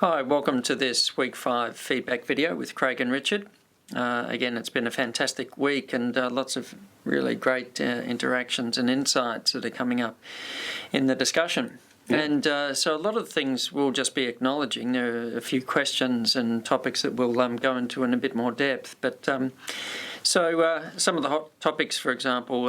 Hi, welcome to this Week 5 feedback video with Craig and Richard. Again, it's been a fantastic week and lots of really great interactions and insights that are coming up in the discussion. Yeah. And so a lot of things we'll just be acknowledging. There are a few questions and topics that we'll go into in a bit more depth. But so some of the hot topics, for example,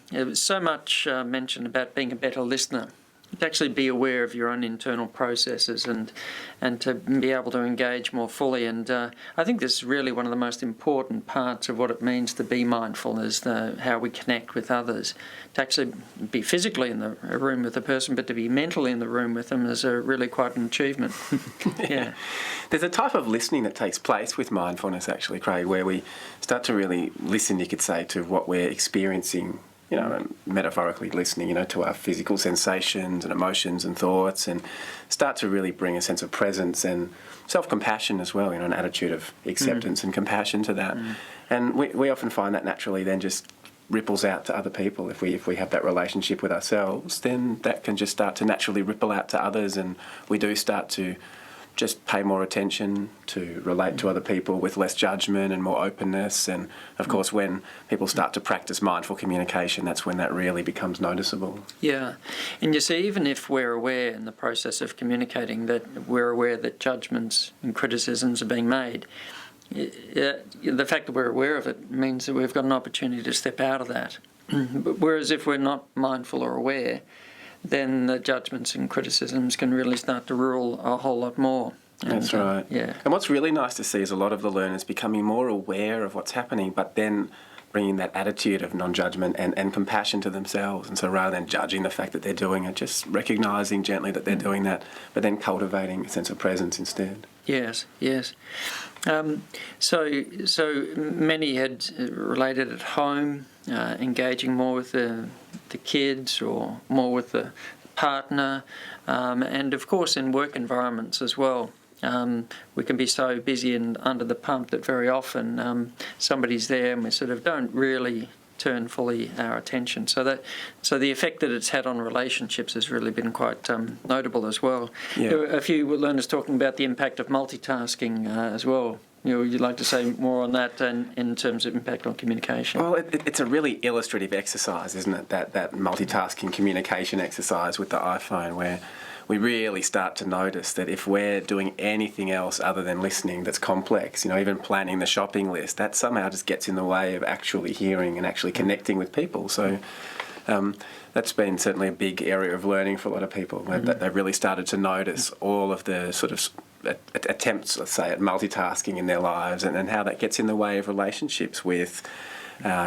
there was so much mentioned about being a better listener. To actually be aware of your own internal processes and to be able to engage more fully. And I think this is really one of the most important parts of what it means to be mindful, is how we connect with others. To actually be physically in the room with a person, but to be mentally in the room with them is really quite an achievement. Yeah. There's a type of listening that takes place with mindfulness, actually, Craig, where we start to really listen, you could say, to what we're experiencing, and metaphorically listening, to our physical sensations and emotions and thoughts, and start to really bring a sense of presence and self-compassion as well, an attitude of acceptance and compassion to that. And we often find that naturally then just ripples out to other people. If we have that relationship with ourselves, then that can just start to naturally ripple out to others, and we do start to just pay more attention, to relate to other people with less judgment and more openness. And of course, when people start to practice mindful communication, that's when that really becomes noticeable. Yeah. And you see, even if we're aware in the process of communicating that we're aware that judgments and criticisms are being made, the fact that we're aware of it means that we've got an opportunity to step out of that. Whereas if we're not mindful or aware, then the judgments and criticisms can really start to rule a whole lot more. That's right. Yeah. And what's really nice to see is a lot of the learners becoming more aware of what's happening, but then bringing that attitude of non-judgment and compassion to themselves. And so rather than judging the fact that they're doing it, just recognising gently that they're doing that, but then cultivating a sense of presence instead. Yes. So many had related at home, engaging more with the kids or more with the partner, and of course in work environments as well. We can be so busy and under the pump that very often somebody's there and we sort of don't really turn fully our attention. So the effect that it's had on relationships has really been quite notable as well. Yeah. There were a few learners talking about the impact of multitasking as well. You'd like to say more on that in terms of impact on communication? Well, it's a really illustrative exercise, isn't it? That multitasking communication exercise with the iPhone, where we really start to notice that if we're doing anything else other than listening that's complex, even planning the shopping list, that somehow just gets in the way of actually hearing and actually connecting with people. So that's been certainly a big area of learning for a lot of people, that they've really started to notice all of the sort of attempts, let's say, at multitasking in their lives, and how that gets in the way of relationships with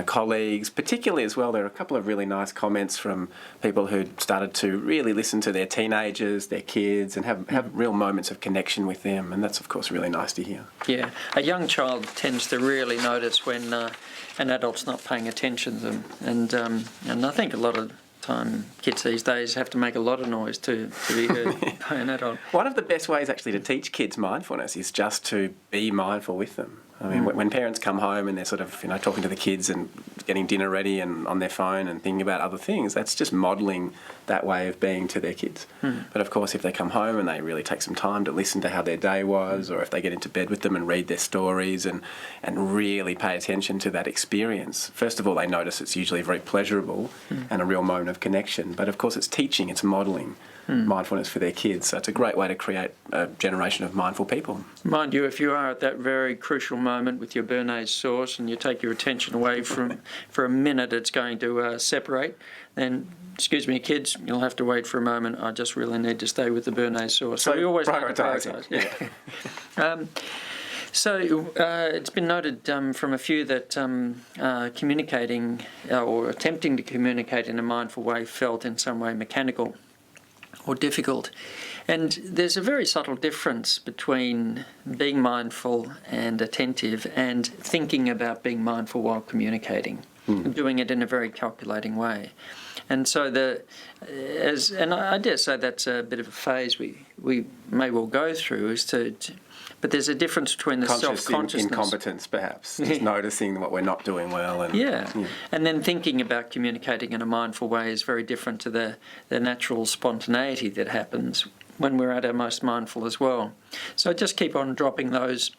colleagues, particularly as well. There are a couple of really nice comments from people who started to really listen to their teenagers, their kids, and have real moments of connection with them, and that's of course really nice to hear. Yeah, a young child tends to really notice when an adult's not paying attention to them, and I think a lot of time kids these days have to make a lot of noise to be heard by an adult. One of the best ways actually to teach kids mindfulness is just to be mindful with them. I mean, when parents come home and they're sort of, talking to the kids and getting dinner ready and on their phone and thinking about other things, that's just modelling that way of being to their kids. But of course, if they come home and they really take some time to listen to how their day was, or if they get into bed with them and read their stories and really pay attention to that experience, first of all, they notice it's usually very pleasurable and a real moment of connection. But of course, it's teaching, it's modelling mindfulness for their kids. So it's a great way to create a generation of mindful people. Mind you, if you are at that very crucial moment with your béarnaise sauce and you take your attention away for a minute, it's going to separate, then, excuse me, kids, you'll have to wait for a moment. I just really need to stay with the béarnaise sauce. So we always prioritise. Yeah. So it's been noted from a few that communicating or attempting to communicate in a mindful way felt in some way mechanical or difficult. And there's a very subtle difference between being mindful and attentive and thinking about being mindful while communicating, doing it in a very calculating way. And so I dare say that's a bit of a phase we may well go through, but there's a difference between the self-consciousness. Incompetence, perhaps. Just noticing what we're not doing well. And and then thinking about communicating in a mindful way is very different to the natural spontaneity that happens when we're at our most mindful as well. So just keep on dropping those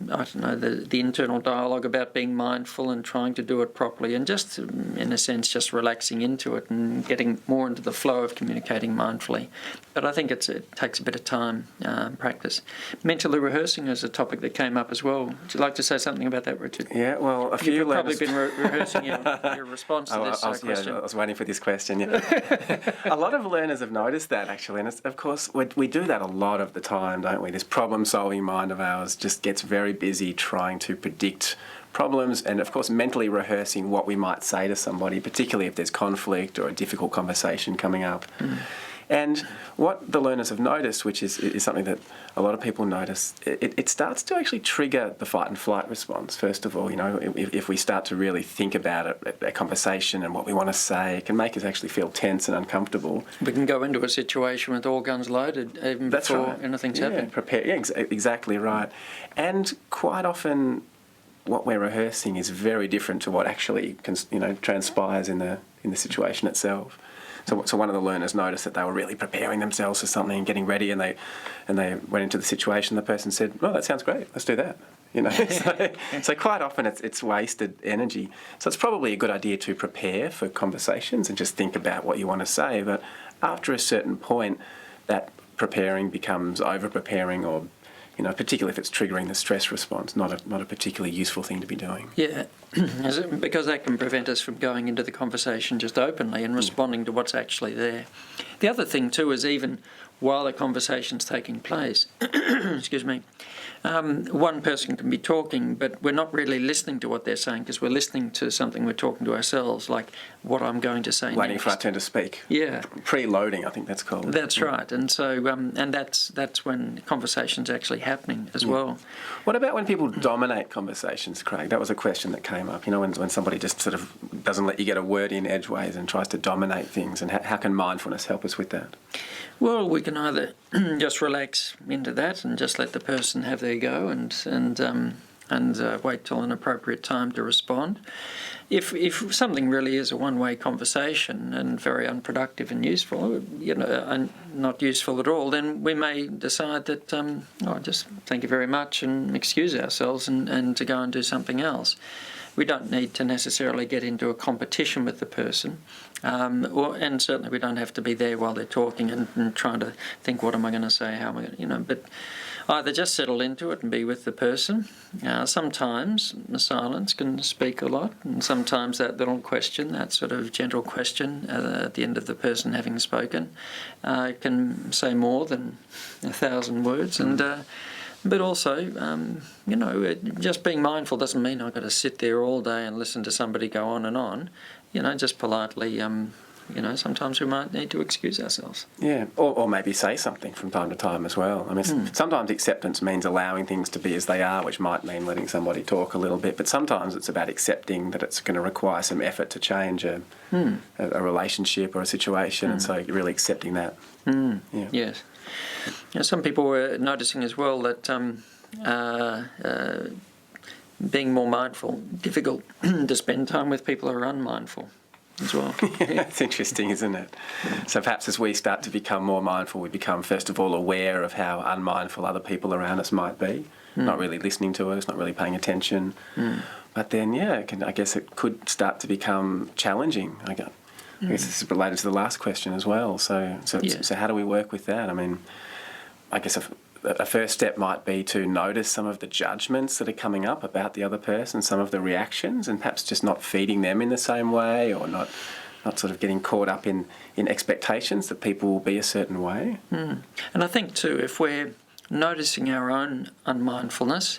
I don't know, the internal dialogue about being mindful and trying to do it properly, and just, in a sense, just relaxing into it and getting more into the flow of communicating mindfully. But I think it takes a bit of time, practice. Mentally rehearsing is a topic that came up as well. Would you like to say something about that, Richard? Yeah, well, a few You've probably been rehearsing your response to this question. Yeah, I was waiting for this question, yeah. A lot of learners have noticed that, actually, and of course, we do that a lot of the time, don't we? This problem-solving mind of ours just gets very busy trying to predict problems and, of course, mentally rehearsing what we might say to somebody, particularly if there's conflict or a difficult conversation coming up. And what the learners have noticed, which is something that a lot of people notice, it starts to actually trigger the fight and flight response. First of all, if we start to really think about a conversation and what we want to say, it can make us actually feel tense and uncomfortable. We can go into a situation with all guns loaded even before anything's happened. Prepare. Yeah, exactly right. And quite often, what we're rehearsing is very different to what actually transpires in the situation itself. So one of the learners noticed that they were really preparing themselves for something and getting ready, and they went into the situation. The person said, "Oh, that sounds great. Let's do that." So quite often it's wasted energy. So it's probably a good idea to prepare for conversations and just think about what you want to say. But after a certain point, that preparing becomes over-preparing, or particularly if it's triggering the stress response, not a particularly useful thing to be doing. Yeah, because that can prevent us from going into the conversation just openly and responding to what's actually there. The other thing too is, even while the conversation's taking place, excuse me, one person can be talking, but we're not really listening to what they're saying, because we're listening to something we're talking to ourselves, like what I'm going to say Waiting next. for our turn to speak. Yeah. Preloading, I think that's called. That's right. And so, and that's when conversation's actually happening as well. What about when people dominate conversations, Craig? That was a question that came up. When somebody just sort of doesn't let you get a word in edgeways and tries to dominate things, and how can mindfulness help us with that? Well, we can either just relax into that and just let the person have their go and wait till an appropriate time to respond. If something really is a one-way conversation and very unproductive and useful, and not useful at all, then we may decide that, just thank you very much and excuse ourselves and to go and do something else. We don't need to necessarily get into a competition with the person, and certainly we don't have to be there while they're talking and trying to think, what am I going to say, how am I going to, but either just settle into it and be with the person. Sometimes the silence can speak a lot, and sometimes that little question, that sort of gentle question at the end of the person having spoken, can say more than 1,000 words. And but also, just being mindful doesn't mean I've got to sit there all day and listen to somebody go on and on. Just politely, sometimes we might need to excuse ourselves. Yeah, or maybe say something from time to time as well. I mean, sometimes acceptance means allowing things to be as they are, which might mean letting somebody talk a little bit, but sometimes it's about accepting that it's going to require some effort to change a relationship or a situation, and so you're really accepting that. Yeah. Yes. Some people were noticing as well that being more mindful, difficult to spend time with people who are unmindful as well. That's interesting, isn't it? So perhaps as we start to become more mindful, we become, first of all, aware of how unmindful other people around us might be, not really listening to us, not really paying attention. But then, I guess it could start to become challenging. I guess this is related to the last question as well. So how do we work with that? I mean, I guess a first step might be to notice some of the judgments that are coming up about the other person, some of the reactions, and perhaps just not feeding them in the same way, or not sort of getting caught up in expectations that people will be a certain way. And I think too, if we're noticing our own unmindfulness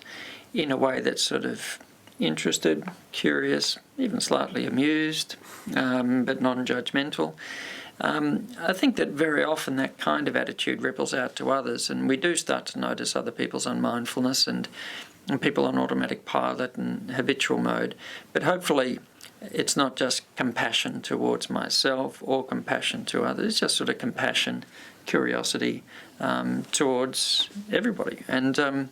in a way that's sort of interested, curious, even slightly amused, but non-judgmental, I think that very often that kind of attitude ripples out to others, and we do start to notice other people's unmindfulness and people on automatic pilot and habitual mode. But hopefully it's not just compassion towards myself or compassion to others, it's just sort of compassion, curiosity towards everybody. And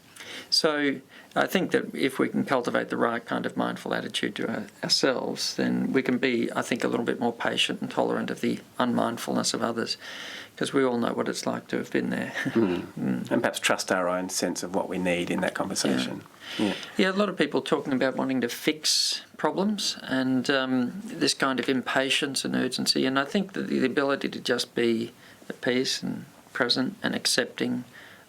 so I think that if we can cultivate the right kind of mindful attitude to ourselves, then we can be, I think, a little bit more patient and tolerant of the unmindfulness of others, because we all know what it's like to have been there. And perhaps trust our own sense of what we need in that conversation. Yeah, a lot of people talking about wanting to fix problems and this kind of impatience and urgency. And I think that the ability to just be at peace and present and accepting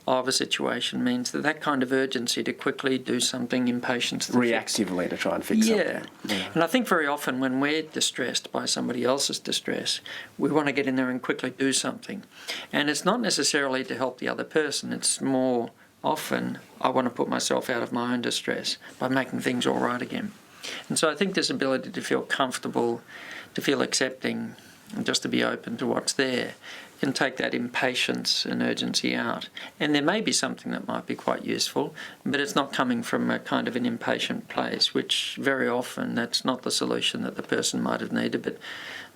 of a situation means that kind of urgency to quickly do something, impatience to reactively to try and fix something. Yeah. And I think very often when we're distressed by somebody else's distress, we want to get in there and quickly do something. And it's not necessarily to help the other person, it's more often I want to put myself out of my own distress by making things all right again. And so I think this ability to feel comfortable, to feel accepting, and just to be open to what's there can take that impatience and urgency out. And there may be something that might be quite useful, but it's not coming from a kind of an impatient place, which very often that's not the solution that the person might have needed. But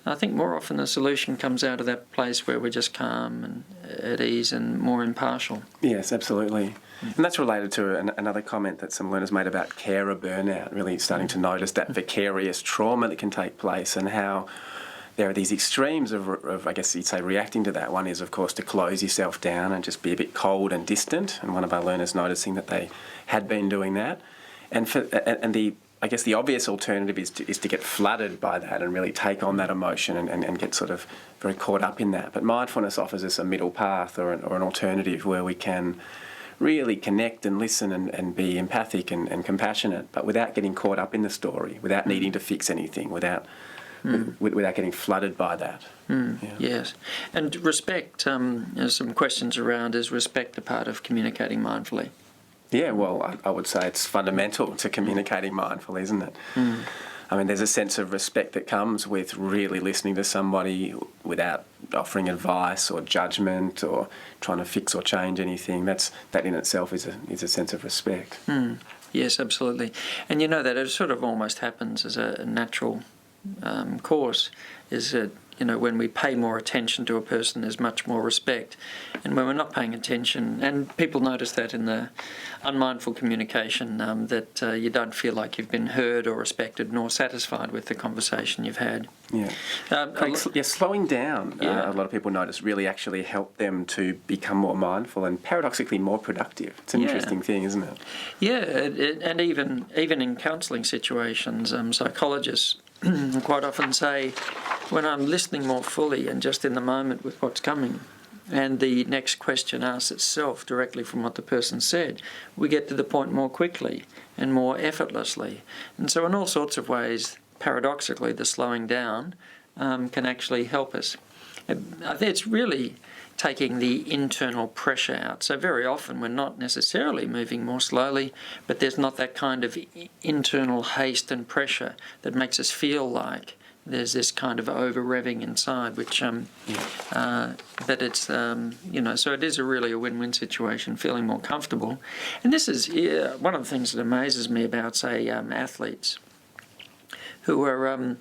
I think more often the solution comes out of that place where we're just calm and at ease and more impartial. Yes, absolutely. And that's related to another comment that some learners made about carer burnout, really starting to notice that vicarious trauma that can take place and how there are these extremes of, I guess you'd say, reacting to that. One is, of course, to close yourself down and just be a bit cold and distant. And one of our learners noticing that they had been doing that. And I guess the obvious alternative is to get flooded by that and really take on that emotion and get sort of very caught up in that. But mindfulness offers us a middle path or an alternative where we can really connect and listen and be empathic and compassionate, but without getting caught up in the story, without needing to fix anything, without getting flooded by that. Yes. And respect, there's some questions around, is respect a part of communicating mindfully? Yeah, well, I would say it's fundamental to communicating mindfully, isn't it? I mean, there's a sense of respect that comes with really listening to somebody without offering advice or judgment or trying to fix or change anything. That in itself is a sense of respect. Yes, absolutely. And you know that it sort of almost happens as a natural course, is that, you know, when we pay more attention to a person, there's much more respect. And when we're not paying attention, and people notice that in the unmindful communication, that you don't feel like you've been heard or respected nor satisfied with the conversation you've had. Yeah. Slowing down, a lot of people notice, really actually help them to become more mindful and paradoxically more productive. It's an interesting thing, isn't it? Yeah, and even in counselling situations, psychologists quite often say, when I'm listening more fully and just in the moment with what's coming, and the next question asks itself directly from what the person said, we get to the point more quickly and more effortlessly. And so in all sorts of ways, paradoxically, the slowing down can actually help us. I think it's really taking the internal pressure out. So very often we're not necessarily moving more slowly, but there's not that kind of internal haste and pressure that makes us feel like there's this kind of over-revving inside, which, but it's, so it is really a win-win situation, feeling more comfortable. And this is one of the things that amazes me about, say, athletes who are,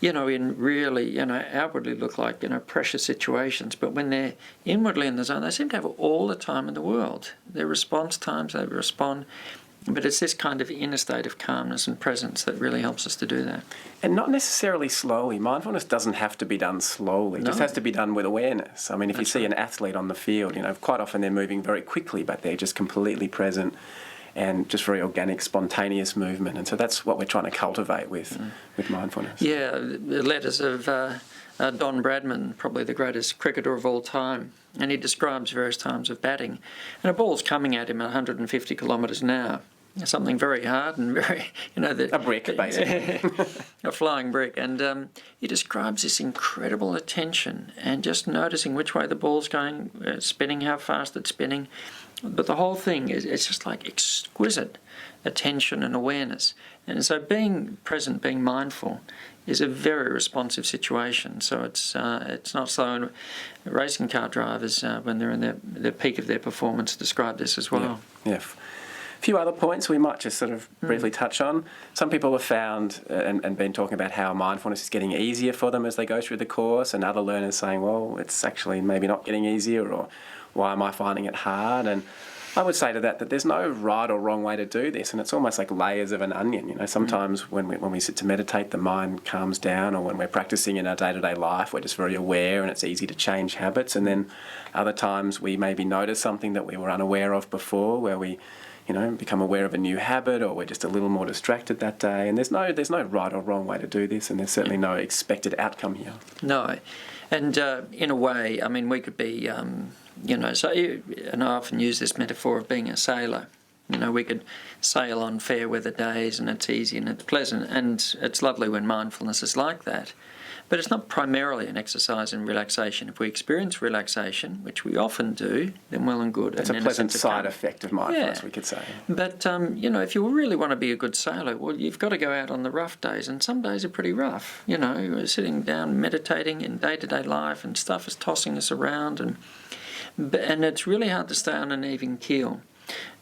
in really, outwardly look like, pressure situations, but when they're inwardly in the zone, they seem to have all the time in the world. Their response times, they respond. But it's this kind of inner state of calmness and presence that really helps us to do that. And not necessarily slowly. Mindfulness doesn't have to be done slowly. It just has to be done with awareness. I mean, if you see an athlete on the field, quite often they're moving very quickly, but they're just completely present and just very organic, spontaneous movement. And so that's what we're trying to cultivate with mindfulness. Yeah, the letters of Don Bradman, probably the greatest cricketer of all time, and he describes various times of batting. And a ball's coming at him at 150 kilometres an hour. Something very hard and very, a brick, basically. A flying brick. And he describes this incredible attention and just noticing which way the ball's going, spinning, how fast it's spinning. But the whole thing it's just like exquisite attention and awareness. And so being present, being mindful, is a very responsive situation. So it's not slow. And racing car drivers, when they're in the peak of their performance, describe this as well. Yeah. few other points we might just sort of briefly touch on. Some people have found and been talking about how mindfulness is getting easier for them as they go through the course, and other learners saying, well, it's actually maybe not getting easier, or why am I finding it hard? And I would say to that there's no right or wrong way to do this, and it's almost like layers of an onion. You know, sometimes when we sit to meditate, the mind calms down, or when we're practicing in our day-to-day life, we're just very aware and it's easy to change habits. And then other times we maybe notice something that we were unaware of before, where we, you know, become aware of a new habit, or we're just a little more distracted that day. And there's no right or wrong way to do this, and there's certainly no expected outcome here. No. And in a way, I mean, we could be, and I often use this metaphor of being a sailor. You know, we could sail on fair weather days and it's easy and it's pleasant, and it's lovely when mindfulness is like that. But it's not primarily an exercise in relaxation. If we experience relaxation, which we often do, then well and good. It's a pleasant side effect of mindfulness, we could say. But, if you really want to be a good sailor, well, you've got to go out on the rough days, and some days are pretty rough. You know, we're sitting down meditating in day-to-day life, and stuff is tossing us around, and it's really hard to stay on an even keel.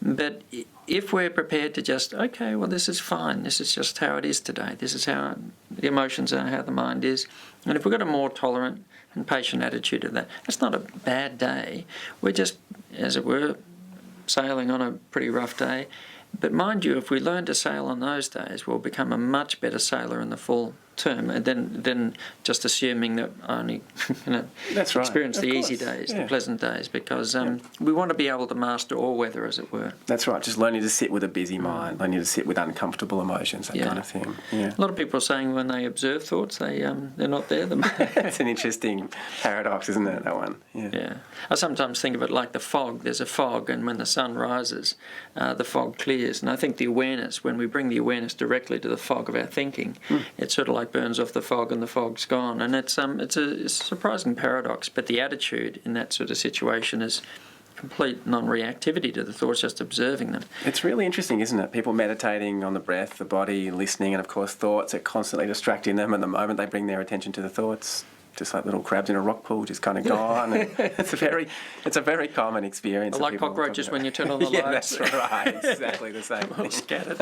But if we're prepared to just, okay, well, this is fine, this is just how it is today, this is how the emotions are, how the mind is, and if we've got a more tolerant and patient attitude of that, it's not a bad day. We're just, as it were, sailing on a pretty rough day. But mind you, if we learn to sail on those days, we'll become a much better sailor in the full term, and then just assuming that I only experience the easy days, the pleasant days, because we want to be able to master all weather, as it were. That's right, just learning to sit with a busy mind, learning to sit with uncomfortable emotions, that kind of thing. Yeah. A lot of people are saying when they observe thoughts, they're not there. It's an interesting paradox, isn't it, that one? Yeah. I sometimes think of it like the fog. There's a fog, and when the sun rises, the fog clears. And I think the awareness, when we bring the awareness directly to the fog of our thinking, it's sort of like burns off the fog and the fog's gone. And it's a surprising paradox, but the attitude in that sort of situation is complete non-reactivity to the thoughts, just observing them. It's really interesting, isn't it? People meditating on the breath, the body, listening, and of course thoughts are constantly distracting them, and the moment they bring their attention to the thoughts, just like little crabs in a rock pool, just kind of gone. It's a very common experience. Like cockroaches when you turn on the lights. That's right, exactly the same thing. Scattered.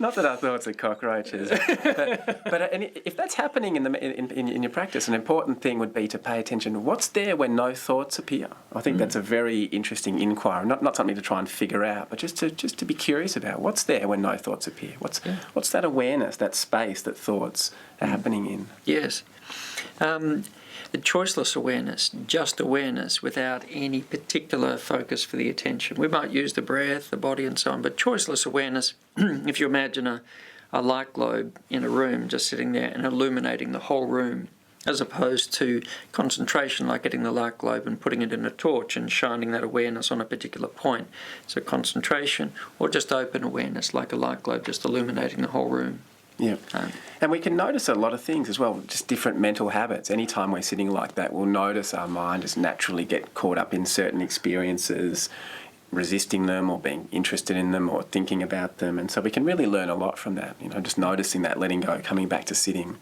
Not that our thoughts are cockroaches, but if that's happening in your practice, an important thing would be to pay attention. What's there when no thoughts appear? I think that's a very interesting inquiry. Not something to try and figure out, but just to be curious about what's there when no thoughts appear. What's that awareness, that space that thoughts are happening in? Yes. The choiceless awareness, just awareness without any particular focus for the attention. We might use the breath, the body and so on, but choiceless awareness, if you imagine a light globe in a room just sitting there and illuminating the whole room, as opposed to concentration, like getting the light globe and putting it in a torch and shining that awareness on a particular point. So concentration, or just open awareness, like a light globe just illuminating the whole room. Yeah. And we can notice a lot of things as well, just different mental habits. Anytime we're sitting like that, we'll notice our mind just naturally get caught up in certain experiences, resisting them or being interested in them or thinking about them. And so we can really learn a lot from that, just noticing that, letting go, coming back to sitting.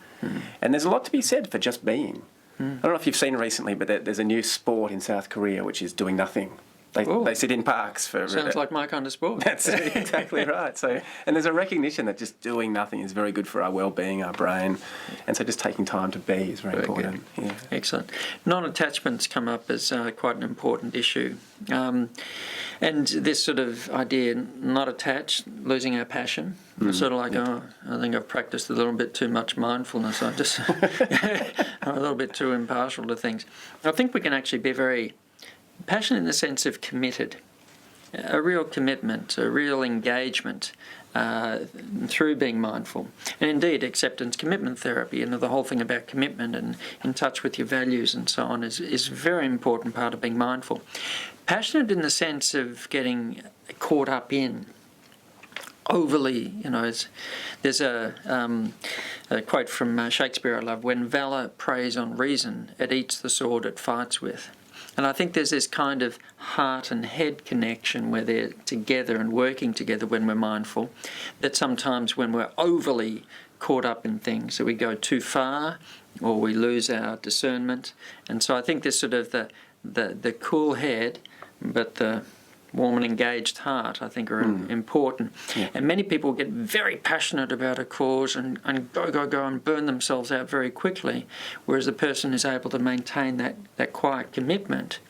And there's a lot to be said for just being. I don't know if you've seen recently, but there's a new sport in South Korea which is doing nothing. They sit in parks for... Sounds like my kind of sport. That's exactly right. So, and there's a recognition that just doing nothing is very good for our well-being, our brain, and so just taking time to be is very important. Yeah. Excellent. Non-attachments come up as quite an important issue. And this sort of idea, not attached, losing our passion, sort of like, I think I've practiced a little bit too much mindfulness. I'm a little bit too impartial to things. I think we can actually be very passionate in the sense of committed, a real commitment, a real engagement through being mindful. And indeed, acceptance commitment therapy, the whole thing about commitment and in touch with your values and so on is a very important part of being mindful. Passionate in the sense of getting caught up in, overly, there's a quote from Shakespeare I love, when valour preys on reason, it eats the sword it fights with. And I think there's this kind of heart and head connection where they're together and working together when we're mindful, that sometimes when we're overly caught up in things, so we go too far or we lose our discernment. And so I think there's sort of the cool head, but the warm and engaged heart, I think, are important. Yeah. And many people get very passionate about a cause and go and burn themselves out very quickly, whereas the person is able to maintain that quiet commitment.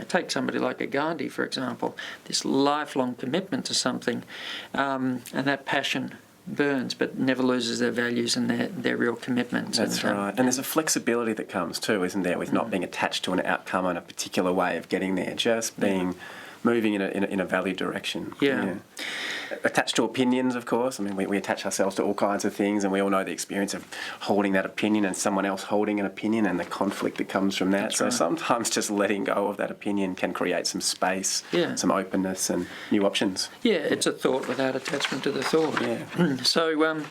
Take somebody like a Gandhi, for example, this lifelong commitment to something, and that passion burns but never loses their values and their real commitment. That's right. And there's a flexibility that comes too, isn't there, with not being attached to an outcome and a particular way of getting there, just being moving in a value direction. Yeah. Attached to opinions, of course. I mean, we attach ourselves to all kinds of things, and we all know the experience of holding that opinion and someone else holding an opinion and the conflict that comes from that. That's Sometimes just letting go of that opinion can create some space, some openness and new options. Yeah, it's a thought without attachment to the thought. Yeah. So,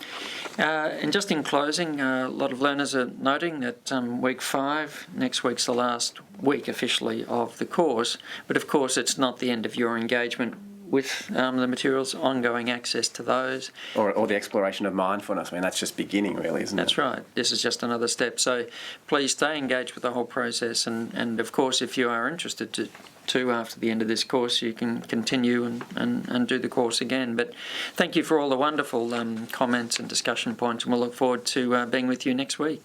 and just in closing, a lot of learners are noting that week 5, next week's the last week officially of the course, but of course it's not the end of your engagement with the materials, ongoing access to those. Or the exploration of mindfulness. I mean, that's just beginning, really, isn't it? That's right. This is just another step. So please stay engaged with the whole process. And of course, if you are interested to after the end of this course, you can continue and do the course again. But thank you for all the wonderful comments and discussion points, and we'll look forward to being with you next week.